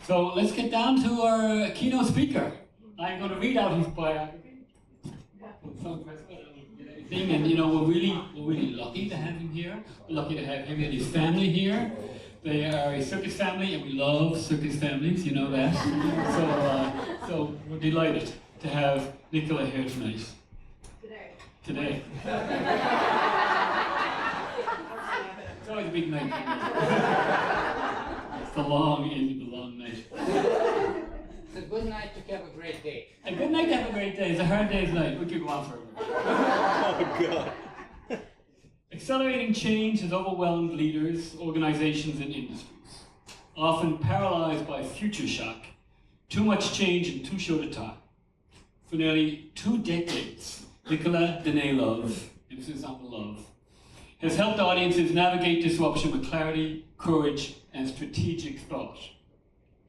So let's get down to our keynote speaker. I'm going to read out his biography. And you know, we're really lucky to have him here. We're lucky to have him and his family here. They are a circus family, and we love circus families. You know that. So we're delighted to have Nikola here tonight. Today. It's always a big night for me. It's the long end of the long night. It's a good night to have a great day. A good night to have a great day. It's a hard day's night. We could go on forever. Oh, God. Accelerating change has overwhelmed leaders, organizations, and industries. Often paralyzed by future shock, too much change in too short a time. For nearly 2 decades, Nikola Danaylov, emphasis on the love, has helped audiences navigate disruption with clarity, courage, and strategic thought.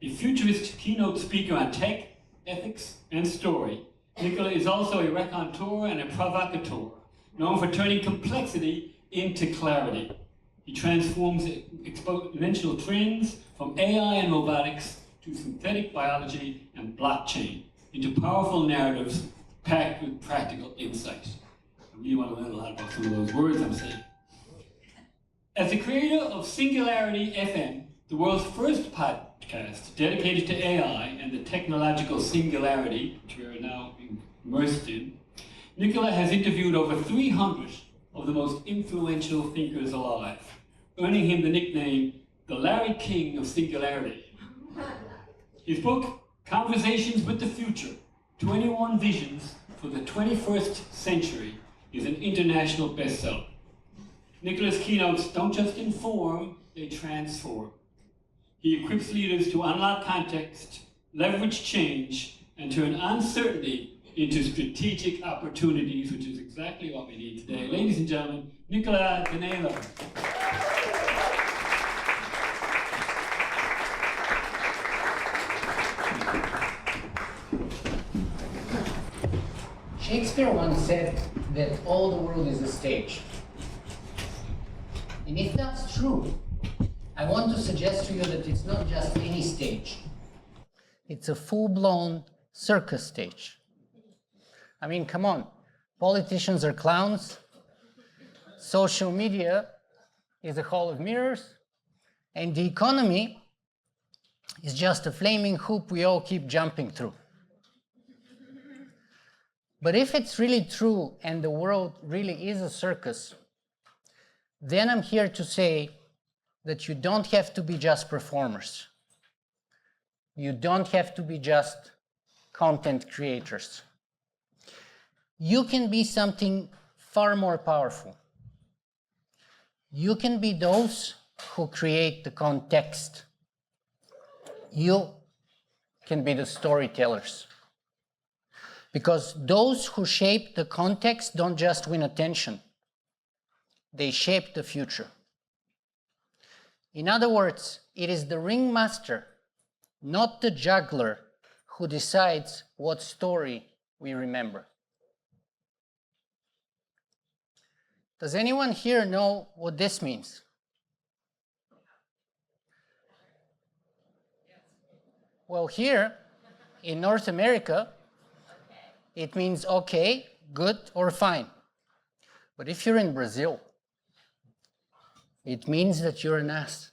A futurist keynote speaker on tech, ethics, and story, Nikola is also a raconteur and a provocateur, known for turning complexity into clarity. He transforms exponential trends from AI and robotics to synthetic biology and blockchain into powerful narratives packed with practical insight. I really want to learn a lot about some of those words I'm saying. As the creator of Singularity FM, the world's first podcast dedicated to AI and the technological singularity, which we are now immersed in, Nikola has interviewed over 300 of the most influential thinkers alive, earning him the nickname, the Larry King of Singularity. His book, Conversations with the Future, 21 Visions for the 21st Century, is an international bestseller. Nikola's keynotes don't just inform, they transform. He equips leaders to unlock context, leverage change, and turn uncertainty into strategic opportunities, which is exactly what we need today. Ladies and gentlemen, Nikola Danaylov. Shakespeare once said that all the world is a stage. And if that's true, I want to suggest to you that it's not just any stage. It's a full-blown circus stage. I mean, come on. Politicians are clowns. Social media is a hall of mirrors. And the economy is just a flaming hoop we all keep jumping through. But if it's really true and the world really is a circus, then I'm here to say that you don't have to be just performers. You don't have to be just content creators. You can be something far more powerful. You can be those who create the context. You can be the storytellers. Because those who shape the context don't just win attention. They shape the future. In other words, it is the ringmaster, not the juggler, who decides what story we remember. Does anyone here know what this means? Well, here in North America, it means okay, good, or fine. But if you're in Brazil, it means that you're an ass.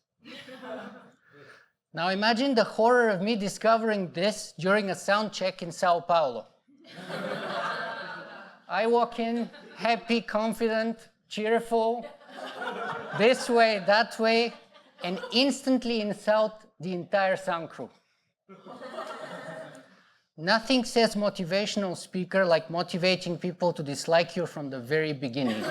Now imagine the horror of me discovering this during a sound check in Sao Paulo. I walk in, happy, confident, cheerful, this way, that way, and instantly insult the entire sound crew. Nothing says motivational speaker like motivating people to dislike you from the very beginning.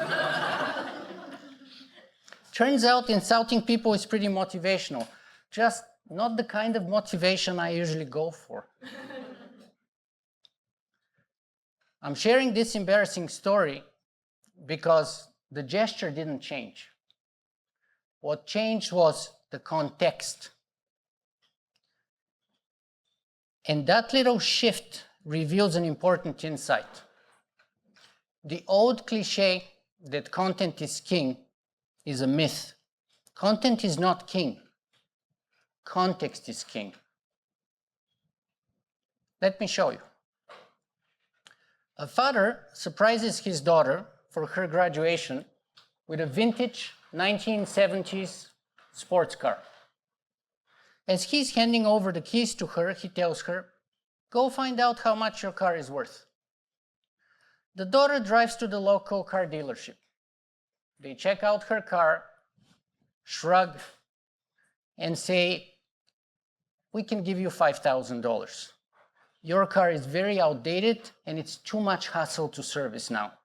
Turns out insulting people is pretty motivational, just not the kind of motivation I usually go for. I'm sharing this embarrassing story because the gesture didn't change. What changed was the context. And that little shift reveals an important insight. The old cliche that content is king is a myth. Content is not king. Context is king. Let me show you. A father surprises his daughter for her graduation with a vintage 1970s sports car. As he's handing over the keys to her, he tells her, "Go find out how much your car is worth." The daughter drives to the local car dealership. They check out her car, shrug, and say, "We can give you $5,000. Your car is very outdated and it's too much hassle to service now."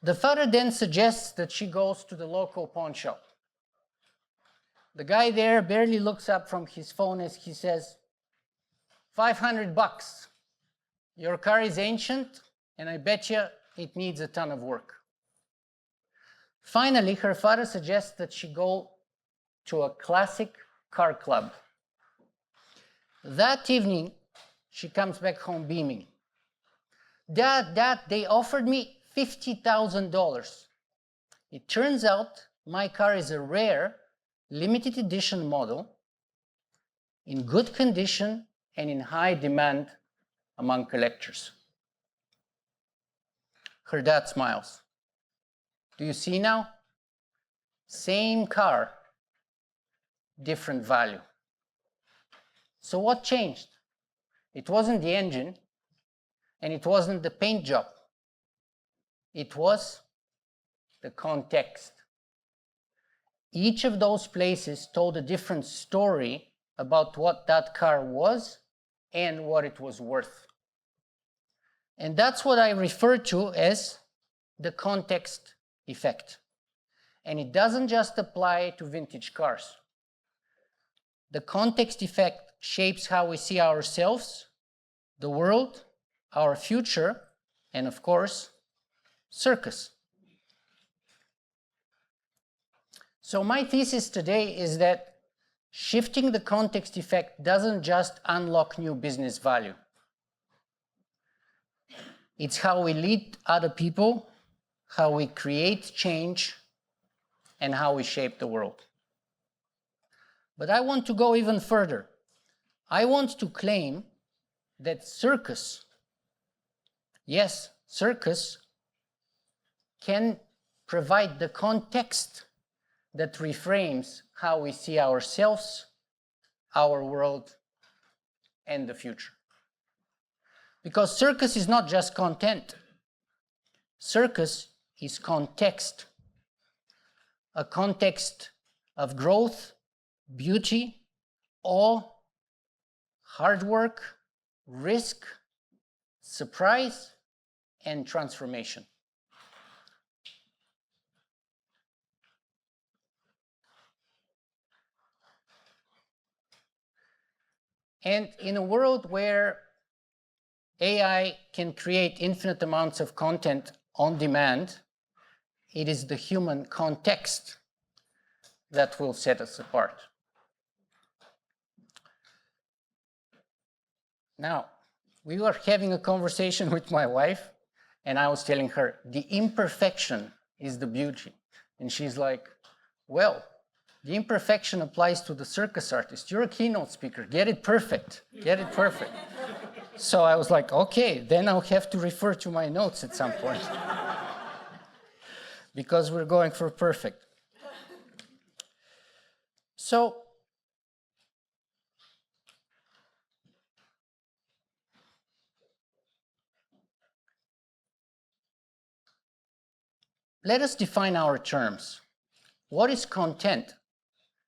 The father then suggests that she goes to the local pawn shop. The guy there barely looks up from his phone as he says, $500. Your car is ancient and I bet you it needs a ton of work. Finally, her father suggests that she go to a classic car club. That evening, she comes back home beaming. Dad, they offered me $50,000. It turns out my car is a rare, limited edition model, in good condition and in high demand among collectors. Her dad smiles. Do you see now? Same car, different value. So what changed? It wasn't the engine, and it wasn't the paint job. It was the context. Each of those places told a different story about what that car was and what it was worth. And that's what I refer to as the context effect. And it doesn't just apply to vintage cars. The context effect shapes how we see ourselves, the world, our future, and of course, circus. So my thesis today is that shifting the context effect doesn't just unlock new business value. It's how we lead other people, how we create change, and how we shape the world. But I want to go even further. I want to claim that circus, yes, circus, can provide the context that reframes how we see ourselves, our world, and the future. Because circus is not just content. Circus is context. A context of growth, beauty, awe, hard work, risk, surprise, and transformation. And in a world where AI can create infinite amounts of content on demand, it is the human context that will set us apart. Now, we were having a conversation with my wife, and I was telling her, the imperfection is the beauty. And she's like, well, the imperfection applies to the circus artist. You're a keynote speaker. Get it perfect. Get it perfect. So I was like, okay, then I'll have to refer to my notes at some point. Because we're going for perfect. So, let us define our terms. What is content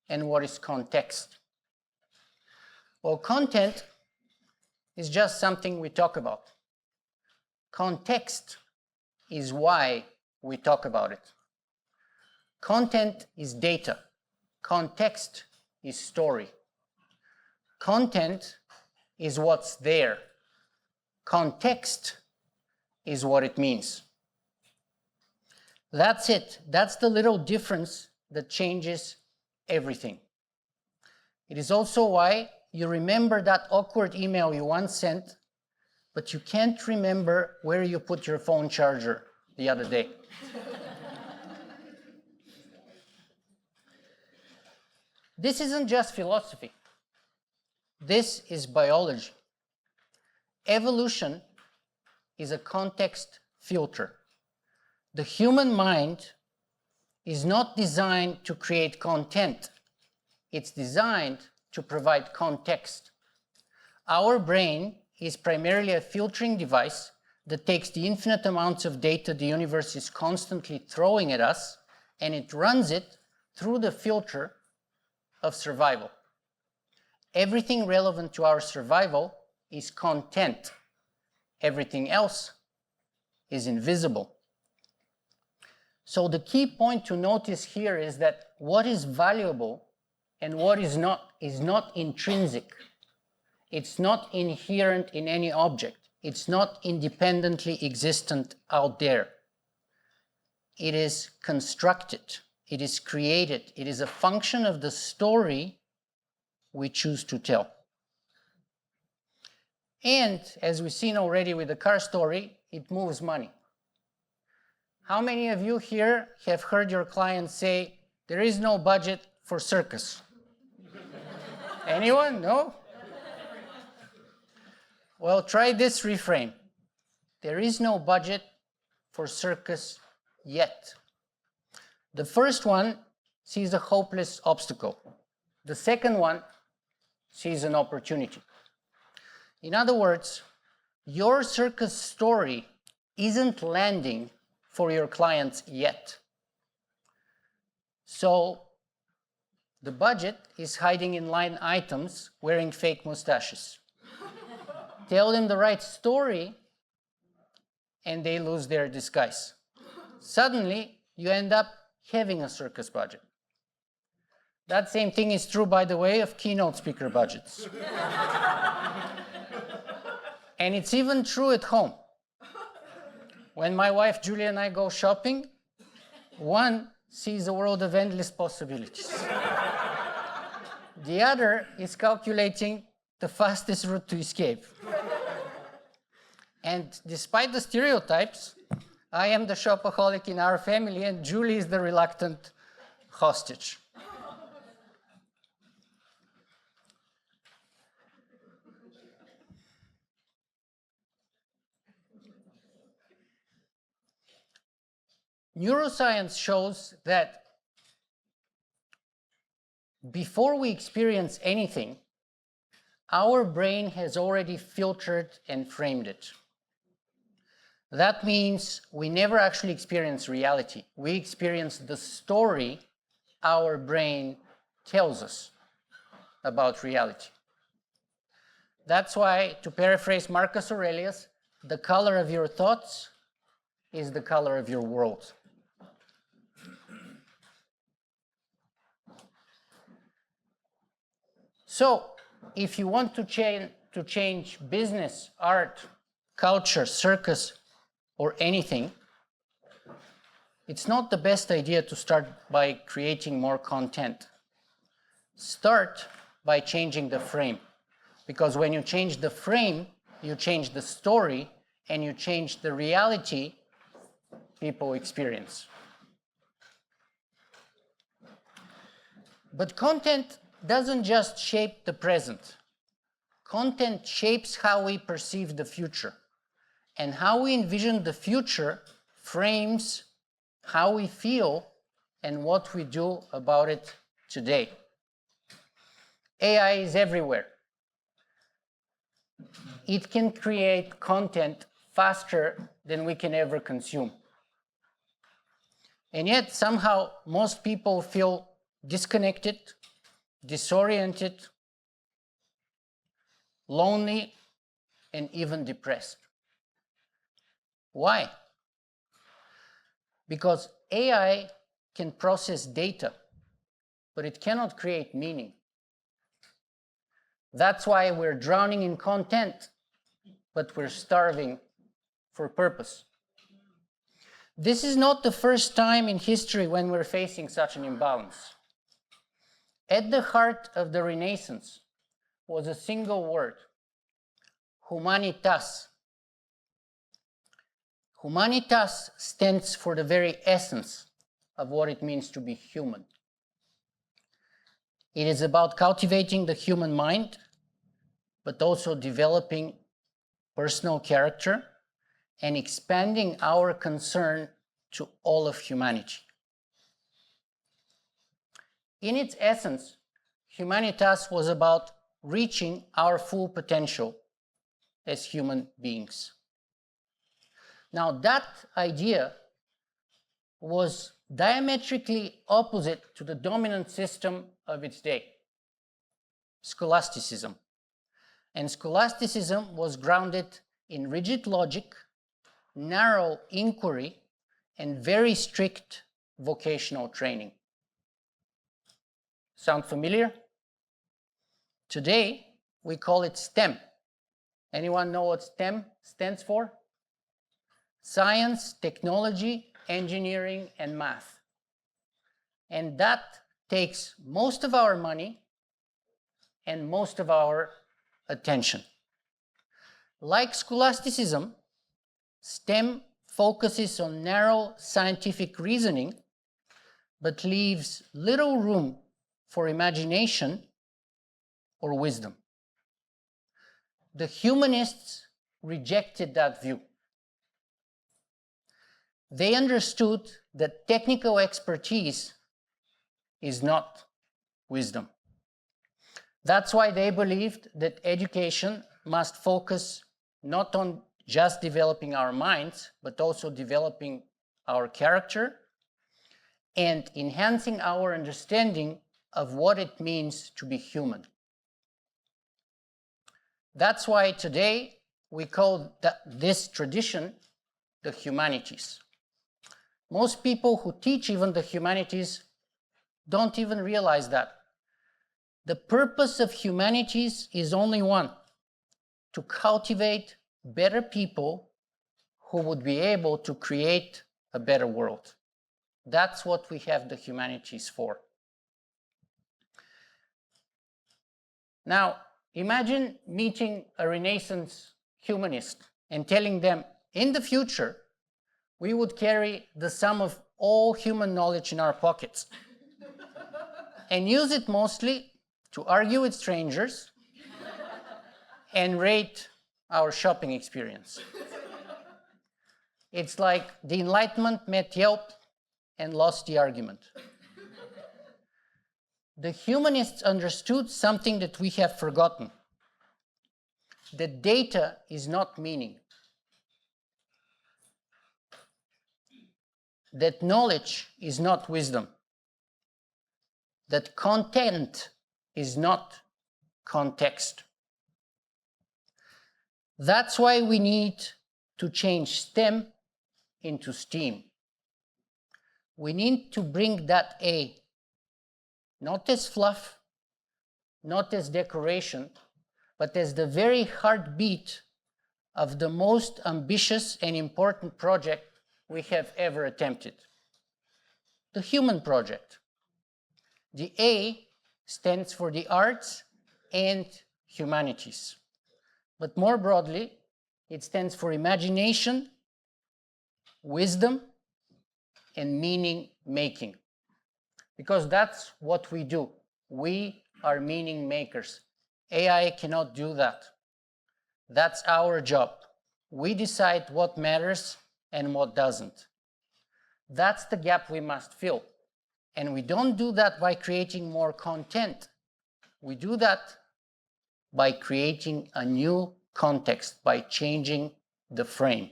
and what is context? Well, content is just something we talk about. Context is why we talk about it. Content is data. Context is story. Content is what's there. Context is what it means. That's it. That's the little difference that changes everything. It is also why you remember that awkward email you once sent, but you can't remember where you put your phone charger the other day. This isn't just philosophy. This is biology. Evolution is a context filter. The human mind is not designed to create content. It's designed to provide context. Our brain is primarily a filtering device that takes the infinite amounts of data the universe is constantly throwing at us, and it runs it through the filter of survival. Everything relevant to our survival is content. Everything else is invisible. So the key point to notice here is that what is valuable and what is not intrinsic. It's not inherent in any object. It's not independently existent out there. It is constructed. It is created. It is a function of the story we choose to tell. And as we've seen already with the car story, it moves money. How many of you here have heard your clients say, there is no budget for circus? Anyone? No? Well, try this reframe. There is no budget for circus yet. The first one sees a hopeless obstacle. The second one sees an opportunity. In other words, your circus story isn't landing for your clients yet. So the budget is hiding in line items wearing fake mustaches. Tell them the right story and they lose their disguise. Suddenly, you end up having a circus budget. That same thing is true, by the way, of keynote speaker budgets. And it's even true at home. When my wife Julia and I go shopping, one sees a world of endless possibilities. The other is calculating the fastest route to escape. And despite the stereotypes, I am the shopaholic in our family and Julie is the reluctant hostage. Neuroscience shows that before we experience anything, our brain has already filtered and framed it. That means we never actually experience reality. We experience the story our brain tells us about reality. That's why, to paraphrase Marcus Aurelius, the color of your thoughts is the color of your world. So, if you want to change business, art, culture, circus, or anything, it's not the best idea to start by creating more content. Start by changing the frame. Because when you change the frame, you change the story, and you change the reality people experience. But content doesn't just shape the present. Content shapes how we perceive the future. And how we envision the future frames how we feel and what we do about it today. AI is everywhere. It can create content faster than we can ever consume. And yet, somehow, most people feel disconnected, disoriented, lonely, and even depressed. Why? Because AI can process data, but it cannot create meaning. That's why we're drowning in content, but we're starving for purpose. This is not the first time in history when we're facing such an imbalance. At the heart of the Renaissance was a single word, humanitas. Humanitas stands for the very essence of what it means to be human. It is about cultivating the human mind, but also developing personal character, and expanding our concern to all of humanity. In its essence, humanitas was about reaching our full potential as human beings. Now, that idea was diametrically opposite to the dominant system of its day, scholasticism. And scholasticism was grounded in rigid logic, narrow inquiry, and very strict vocational training. Sound familiar? Today, we call it STEM. Anyone know what STEM stands for? Science, technology, engineering, and math. And that takes most of our money and most of our attention. Like scholasticism, STEM focuses on narrow scientific reasoning, but leaves little room for imagination or wisdom. The humanists rejected that view. They understood that technical expertise is not wisdom. That's why they believed that education must focus not on just developing our minds, but also developing our character and enhancing our understanding of what it means to be human. That's why today we call this tradition the humanities. Most people who teach even the humanities don't even realize that. The purpose of humanities is only one: to cultivate better people who would be able to create a better world. That's what we have the humanities for. Now, imagine meeting a Renaissance humanist and telling them, in the future, we would carry the sum of all human knowledge in our pockets and use it mostly to argue with strangers and rate our shopping experience. It's like the Enlightenment met Yelp and lost the argument. The humanists understood something that we have forgotten: that data is not meaning, that knowledge is not wisdom, that content is not context. That's why we need to change STEM into STEAM. We need to bring that A, not as fluff, not as decoration, but as the very heartbeat of the most ambitious and important project we have ever attempted: the human project. The A stands for the arts and humanities. But more broadly, it stands for imagination, wisdom, and meaning making. Because that's what we do. We are meaning makers. AI cannot do that. That's our job. We decide what matters and what doesn't. That's the gap we must fill. And we don't do that by creating more content. We do that by creating a new context, by changing the frame.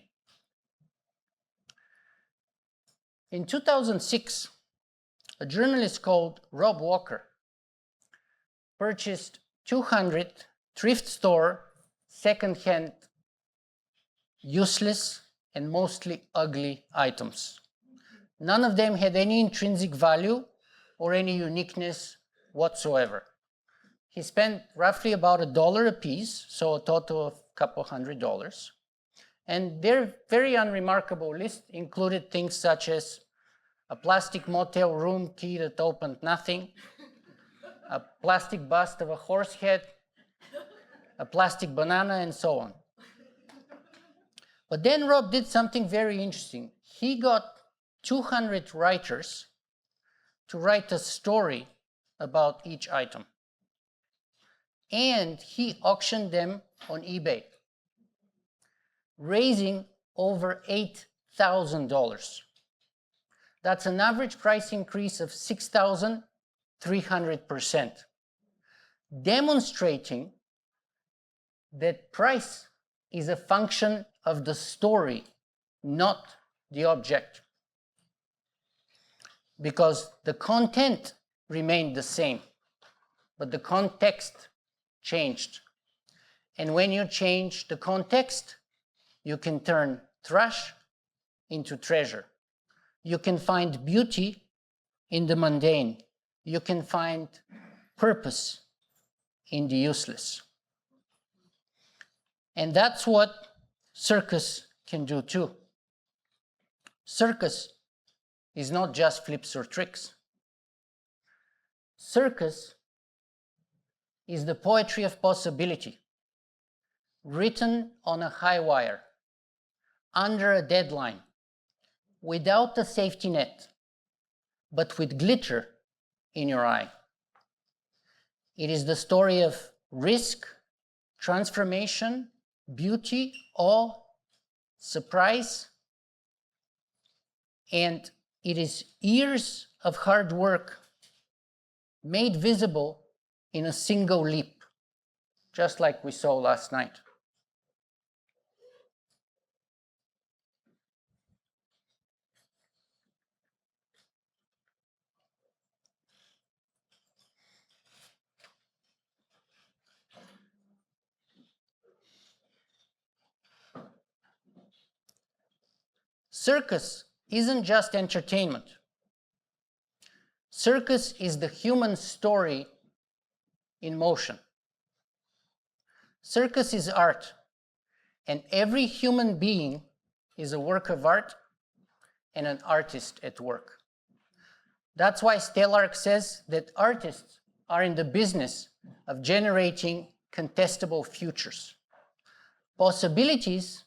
In 2006, a journalist called Rob Walker purchased 200 thrift store, second-hand, useless, and mostly ugly items. None of them had any intrinsic value or any uniqueness whatsoever. He spent roughly about $1 a piece, so a total of a couple $100. And their very unremarkable list included things such as a plastic motel room key that opened nothing, a plastic bust of a horse head, a plastic banana, and so on. But then Rob did something very interesting. He got 200 writers to write a story about each item. And he auctioned them on eBay. raising over $8,000. That's an average price increase of 6,300%, demonstrating that price is a function of the story, not the object, because the content remained the same, but the context changed. And when you change the context, you can turn trash into treasure. You can find beauty in the mundane. You can find purpose in the useless. And that's what circus can do too. Circus is not just flips or tricks. Circus is the poetry of possibility, written on a high wire, under a deadline, without a safety net, but with glitter in your eye. It is the story of risk, transformation, beauty, awe, surprise, and it is years of hard work made visible in a single leap, just like we saw last night. Circus isn't just entertainment. Circus is the human story in motion. Circus is art, and every human being is a work of art and an artist at work. That's why Stellark says that artists are in the business of generating contestable futures, possibilities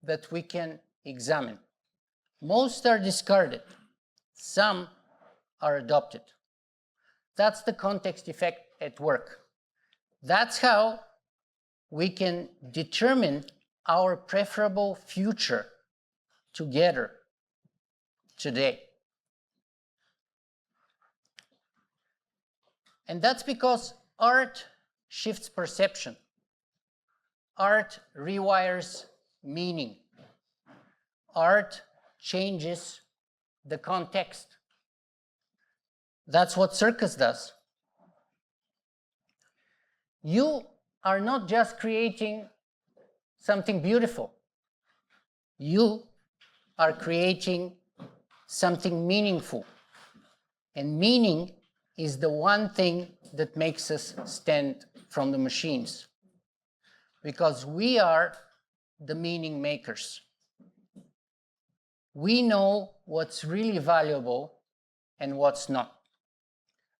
that we can examine. Most are discarded, some are adopted. That's the context effect at work. That's how we can determine our preferable future together today. And that's because art shifts perception. Art rewires meaning. Art changes the context. That's what circus does. You are not just creating something beautiful. You are creating something meaningful. And meaning is the one thing that makes us stand from the machines. Because we are the meaning makers. We know what's really valuable and what's not.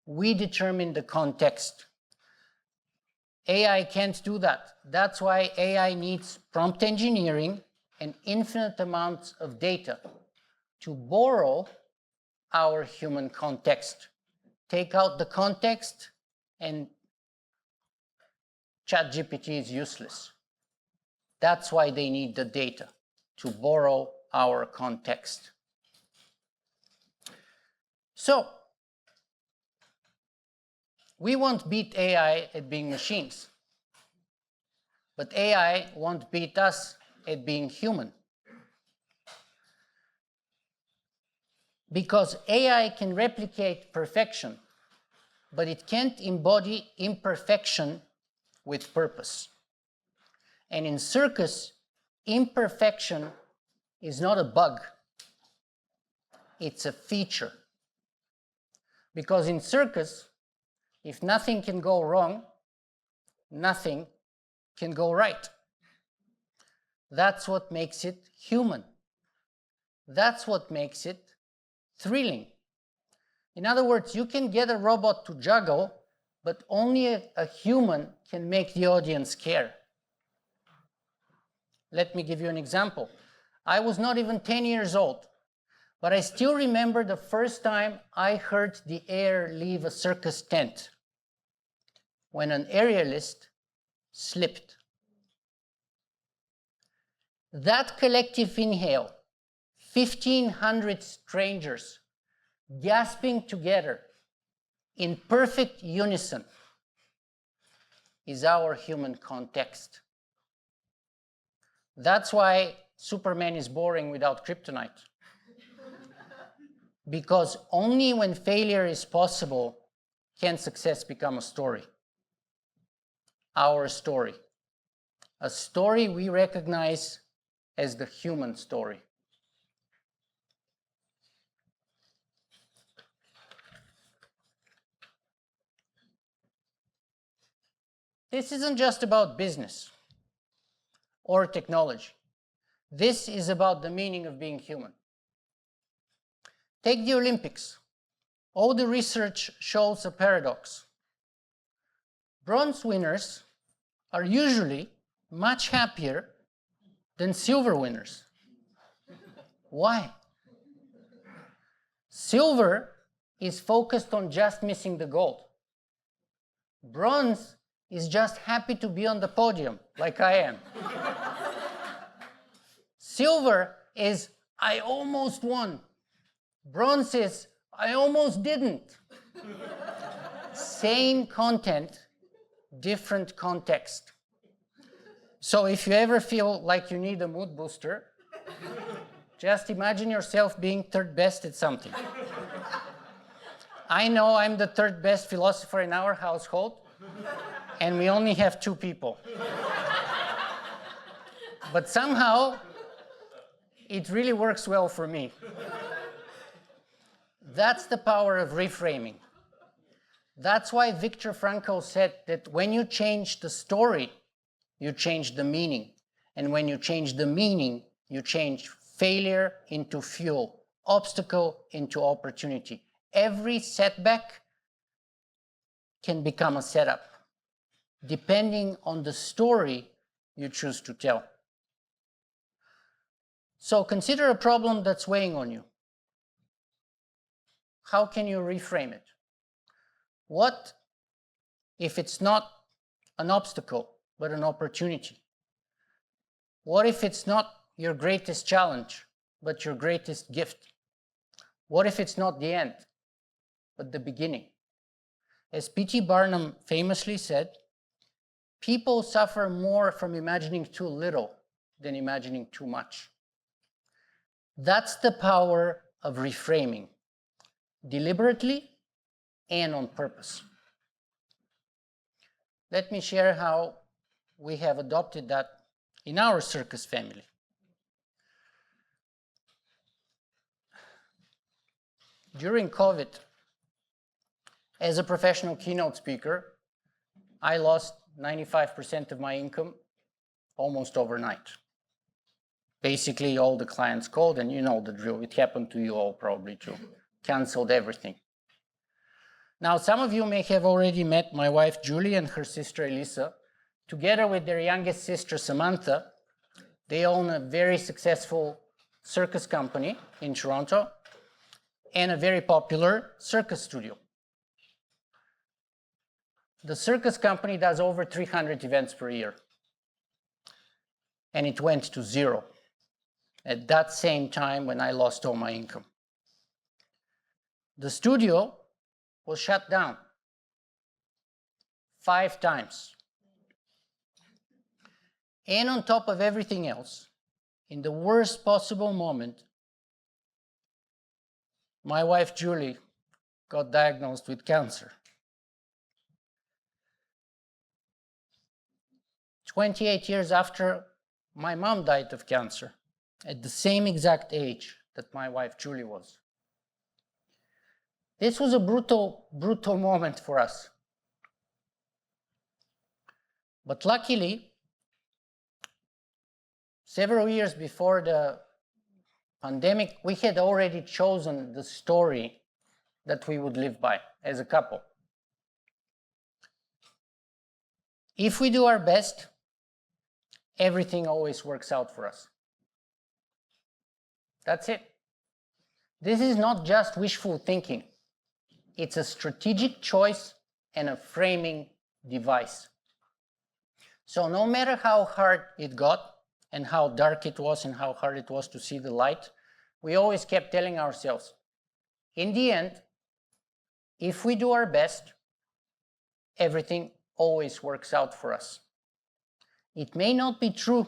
We determine the context. AI can't do that. That's why AI needs prompt engineering and infinite amounts of data to borrow our human context. Take out the context and ChatGPT is useless. That's why they need the data, to borrow our context. So, we won't beat AI at being machines, but AI won't beat us at being human. Because AI can replicate perfection, but it can't embody imperfection with purpose. And in circus, imperfection is not a bug, it's a feature. Because in circus, if nothing can go wrong, nothing can go right. That's what makes it human. That's what makes it thrilling. In other words, you can get a robot to juggle, but only a human can make the audience care. Let me give you an example. I was not even 10 years old, but I still remember the first time I heard the air leave a circus tent, when an aerialist slipped. That collective inhale, 1,500 strangers gasping together in perfect unison, is our human context. That's why Superman is boring without kryptonite. Because only when failure is possible can success become a story. Our story. A story we recognize as the human story. This isn't just about business or technology. This is about the meaning of being human. Take the Olympics. All the research shows a paradox. Bronze winners are usually much happier than silver winners. Why? Silver is focused on just missing the gold. Bronze is just happy to be on the podium, like I am. Silver is, I almost won. Bronze is, I almost didn't. Same content, different context. So if you ever feel like you need a mood booster, just imagine yourself being third best at something. I know I'm the third best philosopher in our household, and we only have 2 people. But somehow, it really works well for me. That's the power of reframing. That's why Viktor Frankl said that when you change the story, you change the meaning. And when you change the meaning, you change failure into fuel, obstacle into opportunity. Every setback can become a setup, depending on the story you choose to tell. So consider a problem that's weighing on you. How can you reframe it? What if it's not an obstacle, but an opportunity? What if it's not your greatest challenge, but your greatest gift? What if it's not the end, but the beginning? As P.T. Barnum famously said, people suffer more from imagining too little than imagining too much. That's the power of reframing, deliberately and on purpose. Let me share how we have adopted that in our circus family. During COVID, as a professional keynote speaker, I lost 95% of my income almost overnight. Basically, all the clients called, and you know the drill. It happened to you all probably too. Canceled everything. Now, some of you may have already met my wife Julie and her sister Elisa. Together with their youngest sister Samantha, they own a very successful circus company in Toronto and a very popular circus studio. The circus company does over 300 events per year, and it went to zero at that same time when I lost all my income. The studio was shut down 5 times. And on top of everything else, in the worst possible moment, my wife Julie got diagnosed with cancer. 28 years after, my mom died of cancer at the same exact age that my wife Julie was. This was a brutal moment for us. But luckily, several years before the pandemic, we had already chosen the story that we would live by as a couple. If we do our best, everything always works out for us. That's it. This is not just wishful thinking. It's a strategic choice and a framing device. So no matter how hard it got, and how dark it was and how hard it was to see the light, we always kept telling ourselves, in the end, if we do our best, everything always works out for us. It may not be true,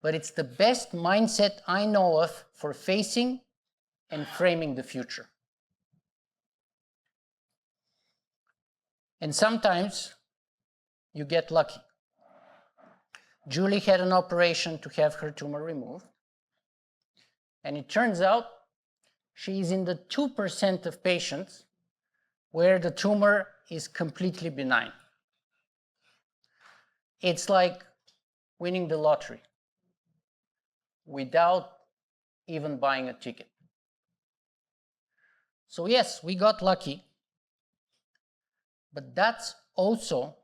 but it's the best mindset I know of for facing and framing the future. And sometimes you get lucky. Julie had an operation to have her tumor removed, and it turns out she's in the 2% of patients where the tumor is completely benign. It's like winning the lottery without even buying a ticket. So yes, we got lucky, but that's also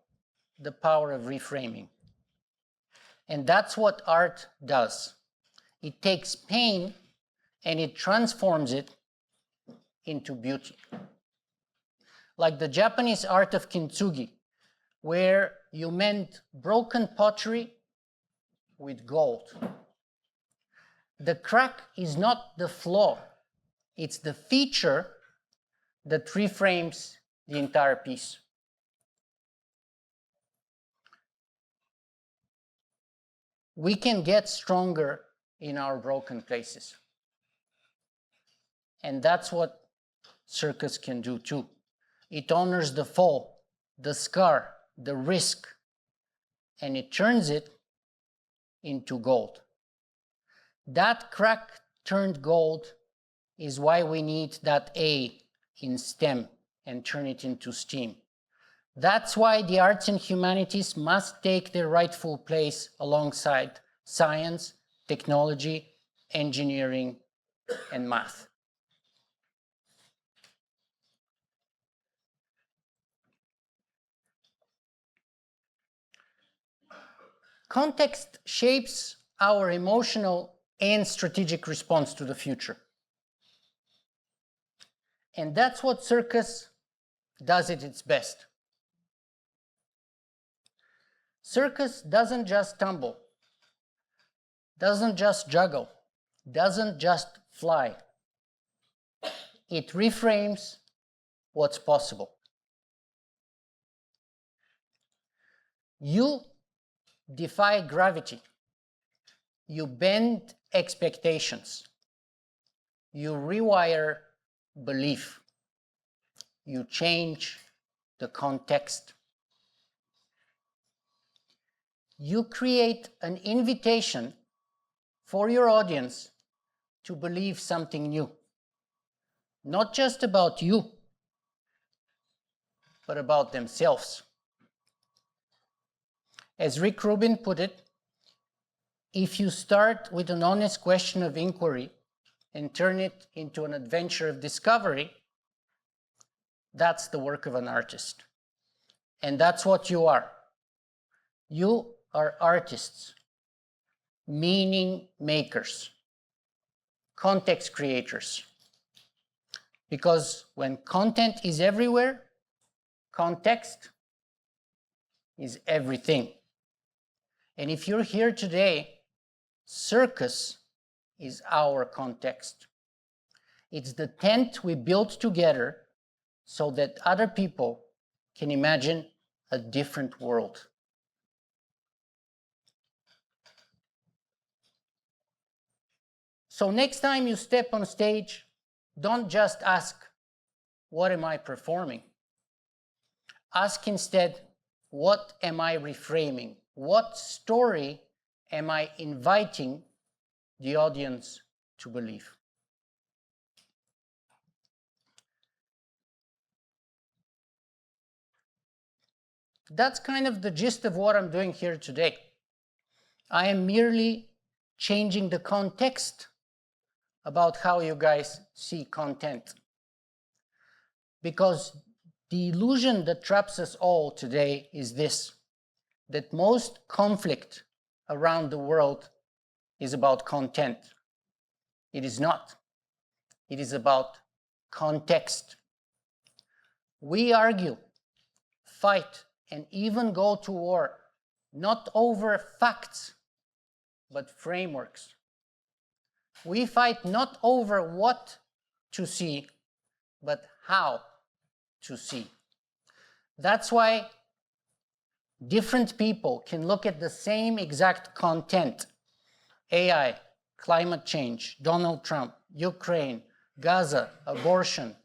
the power of reframing. And that's what art does. It takes pain and it transforms it into beauty. Like the Japanese art of kintsugi, where you mend broken pottery with gold. The crack is not the flaw, it's the feature that reframes the entire piece. We can get stronger in our broken places. And that's what circus can do too. It honors the fall, the scar, the risk, and it turns it into gold. That crack turned gold is why we need that A in STEM and turn it into STEAM. That's why the arts and humanities must take their rightful place alongside science, technology, engineering, and math. Context shapes our emotional and strategic response to the future. And that's what circus does at its best. Circus doesn't just tumble, doesn't just juggle, doesn't just fly. It reframes what's possible. You defy gravity. You bend expectations. You rewire belief. You change the context. You create an invitation for your audience to believe something new. Not just about you, but about themselves. As Rick Rubin put it, if you start with an honest question of inquiry and turn it into an adventure of discovery, that's the work of an artist. And that's what you are. You are artists, meaning makers, context creators. Because when content is everywhere, context is everything. And if you're here today, circus is our context. It's the tent we built together so that other people can imagine a different world. So next time you step on stage, don't just ask, what am I performing? Ask instead, what am I reframing? What story am I inviting the audience to believe? That's kind of the gist of what I'm doing here today. I am merely changing the context about how you guys see content. Because the illusion that traps us all today is this, that most conflict around the world is about content. It is not. It is about context. We argue, fight, and even go to war, not over facts, but frameworks. We fight not over what to see, but how to see. That's why different people can look at the same exact content: AI, climate change, Donald Trump, Ukraine, Gaza, abortion,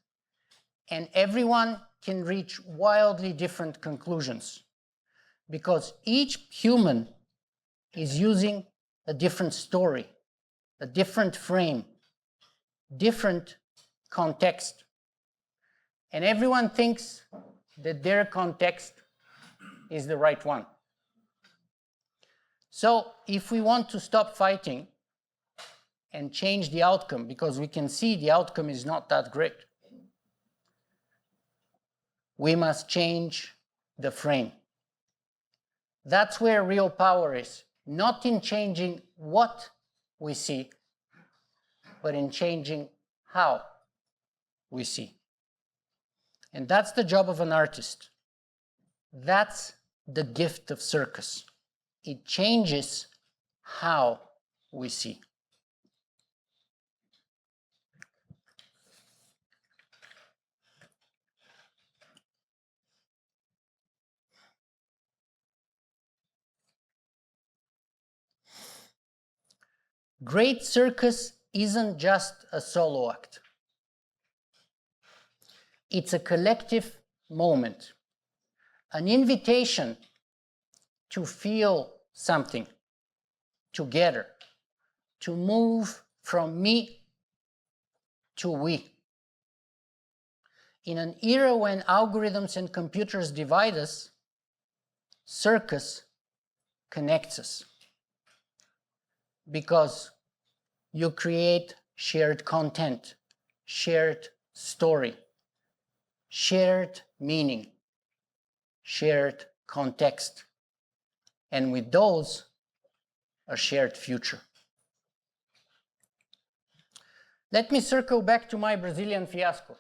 and everyone can reach wildly different conclusions because each human is using a different story, a different frame, different context. And everyone thinks that their context is the right one. So if we want to stop fighting and change the outcome, because we can see the outcome is not that great, we must change the frame. That's where real power is, not in changing what we see, but in changing how we see. And that's the job of an artist. That's the gift of circus. It changes how we see. Great circus isn't just a solo act. It's a collective moment, an invitation to feel something together, to move from me to we. In an era when algorithms and computers divide us, circus connects us. Because you create shared content, shared story, shared meaning, shared context, and with those, a shared future. Let me circle back to my Brazilian fiasco.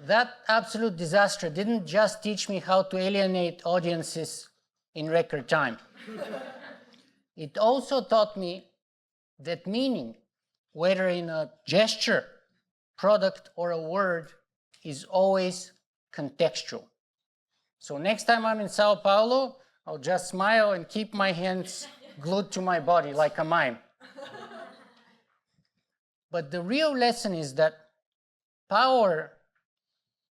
That absolute disaster didn't just teach me how to alienate audiences in record time. It also taught me that meaning, whether in a gesture, product, or a word, is always contextual. So next time I'm in Sao Paulo, I'll just smile and keep my hands glued to my body like a mime. But the real lesson is that power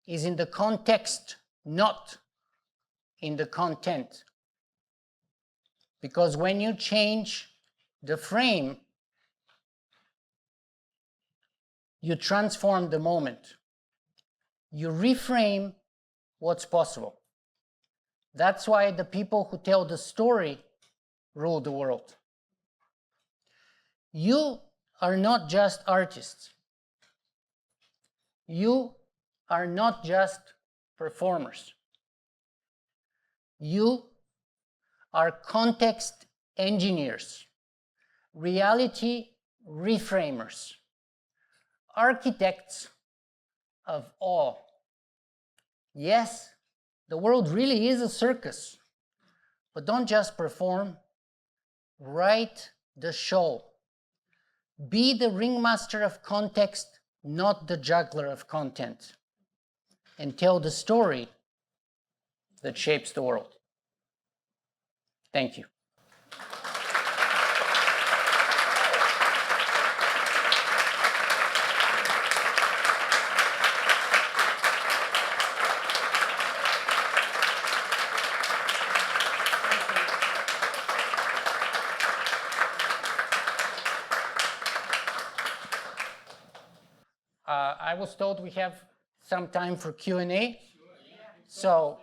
is in the context, not in the content. Because when you change the frame, you transform the moment. You reframe what's possible. That's why the people who tell the story rule the world. You are not just artists. You are not just performers. You are context engineers, reality reframers, architects of awe. Yes, the world really is a circus, but don't just perform, write the show. Be the ringmaster of context, not the juggler of content, and tell the story that shapes the world. Thank you. I was told we have some time for Q&A. So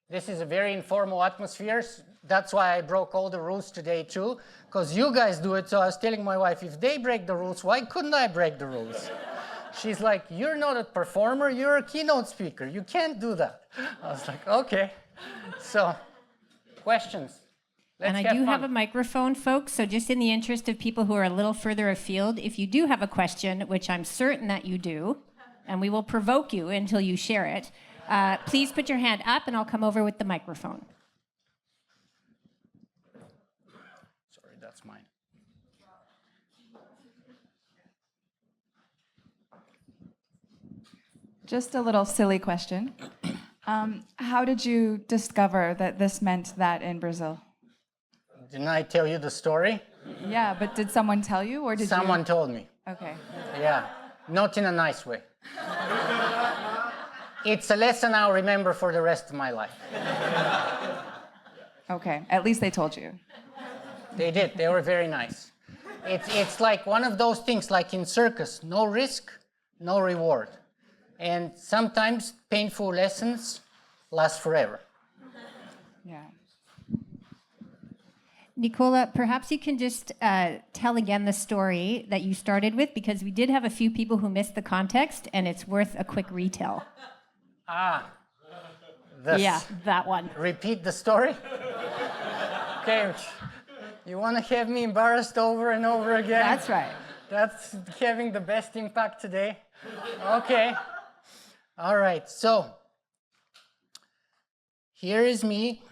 this is a very informal atmosphere. That's why I broke all the rules today too, because you guys do it. So I was telling my wife, if they break the rules, why couldn't I break the rules? She's like, you're not a performer, you're a keynote speaker. You can't do that. I was like, okay. So questions? And I do have a microphone, folks, so just in the interest of people who are a little further afield, if you do have a question, which I'm certain that you do, and we will provoke you until you share it, please put your hand up and I'll come over with the microphone. That's mine. Just a little silly question. How did you discover that this meant that in Brazil? Didn't I tell you the story? Yeah, but did someone tell you, or did Someone told me. Okay. Yeah, not in a nice way. It's a lesson I'll remember for the rest of my life. Okay, at least they told you. They did. They were very nice. It's like one of those things, like in circus, no risk, no reward. And sometimes painful lessons last forever. Yeah. Nikola, perhaps you can just tell again the story that you started with, because we did have a few people who missed the context, and it's worth a quick retell. Yeah, that one. Repeat the story? Okay. You want to have me embarrassed over and over again? That's right. That's having the best impact today. Okay. All right. So here is me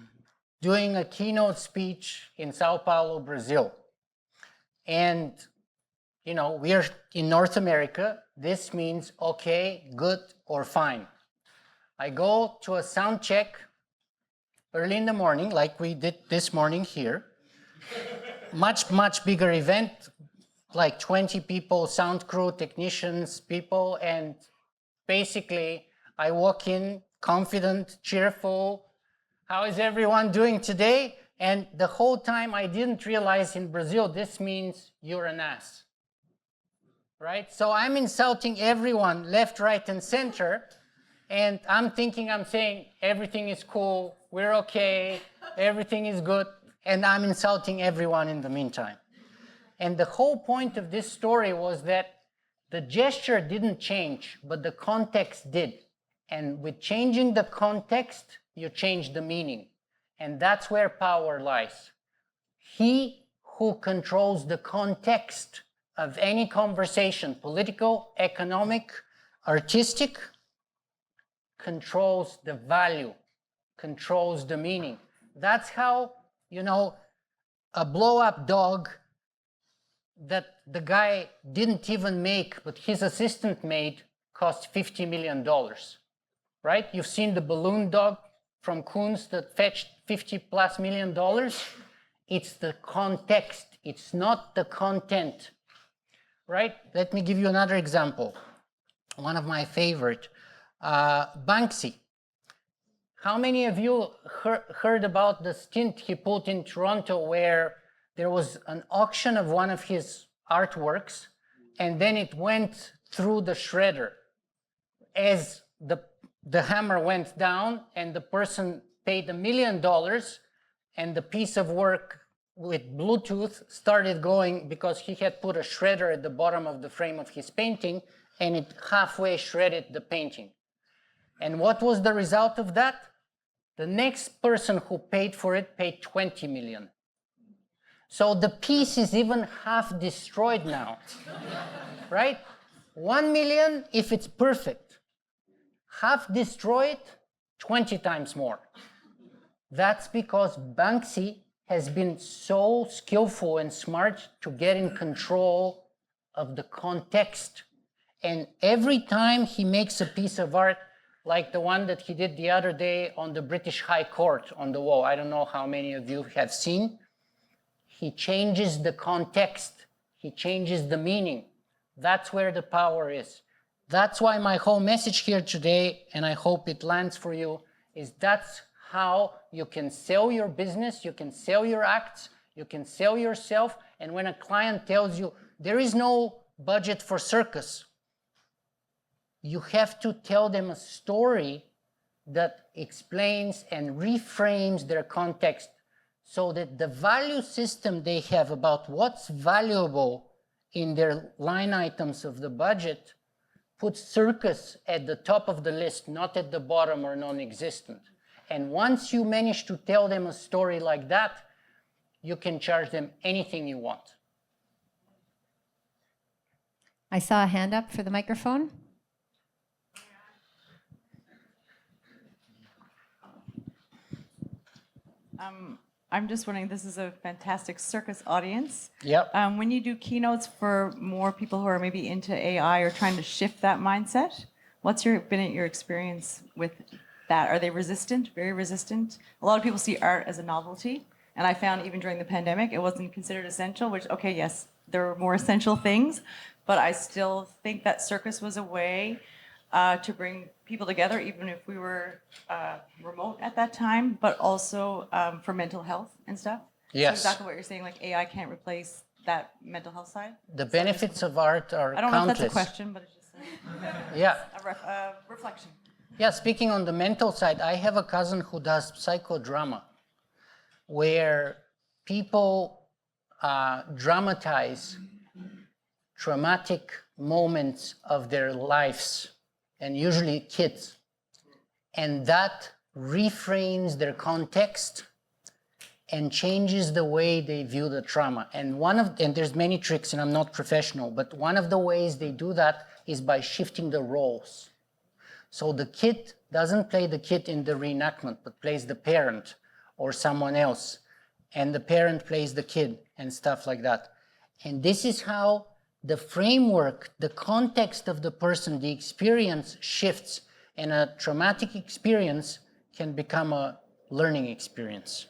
doing a keynote speech in Sao Paulo, Brazil. And, you know, we're in North America. This means okay, good, or fine. I go to a sound check early in the morning, like we did this morning here. Much bigger event, like 20 people, sound crew, technicians, people, and basically I walk in confident, cheerful. How is everyone doing today? And the whole time I didn't realize in Brazil, this means you're an ass, right? So I'm insulting everyone left, right, and center. And I'm thinking I'm saying everything is cool, we're okay, everything is good. And I'm insulting everyone in the meantime. And the whole point of this story was that the gesture didn't change, but the context did. And with changing the context, you change the meaning. And that's where power lies. He who controls the context of any conversation, political, economic, artistic, controls the value, controls the meaning. That's how, you know, a blow-up dog that the guy didn't even make, but his assistant made, cost $50 million, right? You've seen the balloon dog from Koons that fetched $50+ million. It's the context, it's not the content, right? Let me give you another example. One of my favorite, Banksy. How many of you heard about the stint he put in Toronto where there was an auction of one of his artworks and then it went through the shredder as the hammer went down and the person paid $1 million and the piece of work with Bluetooth started going because he had put a shredder at the bottom of the frame of his painting and it halfway shredded the painting. And what was the result of that? The next person who paid for it paid 20 million. So the piece is even half destroyed now, right? 1 million if it's perfect. Half destroyed, 20 times more. That's because Banksy has been so skillful and smart to get in control of the context. And every time he makes a piece of art, like the one that he did the other day on the British High Court on the wall, I don't know how many of you have seen, he changes the context, he changes the meaning. That's where the power is. That's why my whole message here today, and I hope it lands for you, is that's how you can sell your business, you can sell your acts, you can sell yourself, and when a client tells you, there is no budget for circus, you have to tell them a story that explains and reframes their context so that the value system they have about what's valuable in their line items of the budget puts circus at the top of the list, not at the bottom or non-existent. And once you manage to tell them a story like that, you can charge them anything you want. I saw a hand up for the microphone. I'm just wondering, this is a fantastic circus audience. Yep. When you do keynotes for more people who are maybe into AI or trying to shift that mindset, what's been your experience with that? Are they resistant, very resistant? A lot of people see art as a novelty, and I found even during the pandemic, it wasn't considered essential, which, okay, yes, there were more essential things, but I still think that circus was a way to bring people together, even if we were remote at that time, but also for mental health and stuff. Yes. So exactly what you're saying, like AI can't replace that mental health side. The benefits of art are I don't know if that's a countless. question, but it's just Yeah. a reflection. Yeah, speaking on the mental side, I have a cousin who does psychodrama, where people dramatize traumatic moments of their lives, and usually kids. And that reframes their context and changes the way they view the trauma. And there's many tricks, and I'm not professional, but one of the ways they do that is by shifting the roles. So the kid doesn't play the kid in the reenactment, but plays the parent or someone else. And the parent plays the kid and stuff like that. And this is how the framework, the context of the person, the experience shifts, and a traumatic experience can become a learning experience.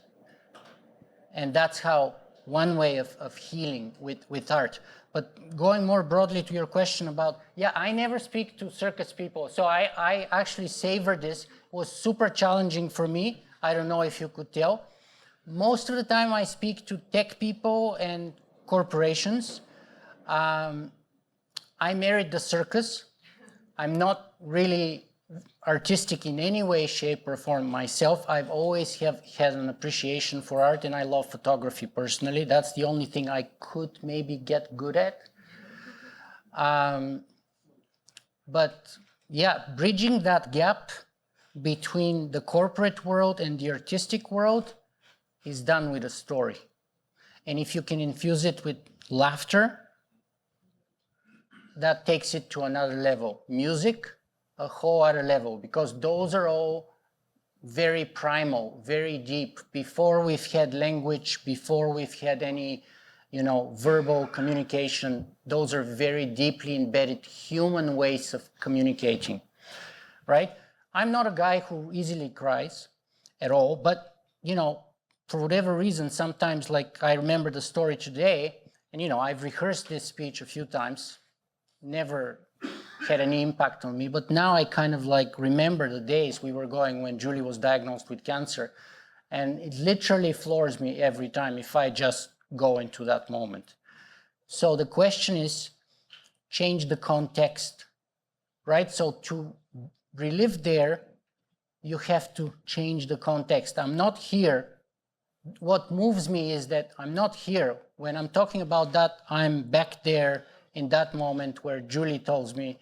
And that's how one way of healing with art. But going more broadly to your question about, yeah, I never speak to circus people. So I actually savor this. It was super challenging for me. I don't know if you could tell. Most of the time I speak to tech people and corporations. I married the circus. I'm not really artistic in any way, shape, or form myself. I've always have had an appreciation for art, and I love photography personally. That's the only thing I could maybe get good at. But yeah, bridging that gap between the corporate world and the artistic world is done with a story. And if you can infuse it with laughter, that takes it to another level. Music, a whole other level, because those are all very primal, very deep. Before we've had language, before we've had any, verbal communication, those are very deeply embedded human ways of communicating, right? I'm not a guy who easily cries at all, but, for whatever reason, sometimes, like I remember the story today, and, I've rehearsed this speech a few times, never had any impact on me, but now I kind of remember the days we were going when Julie was diagnosed with cancer, and it literally floors me every time if I just go into that moment. So the question is, change the context, right? So to relive there, you have to change the context. I'm not here. What moves me is that I'm not here. When I'm talking about that, I'm back there in that moment where Julie tells me,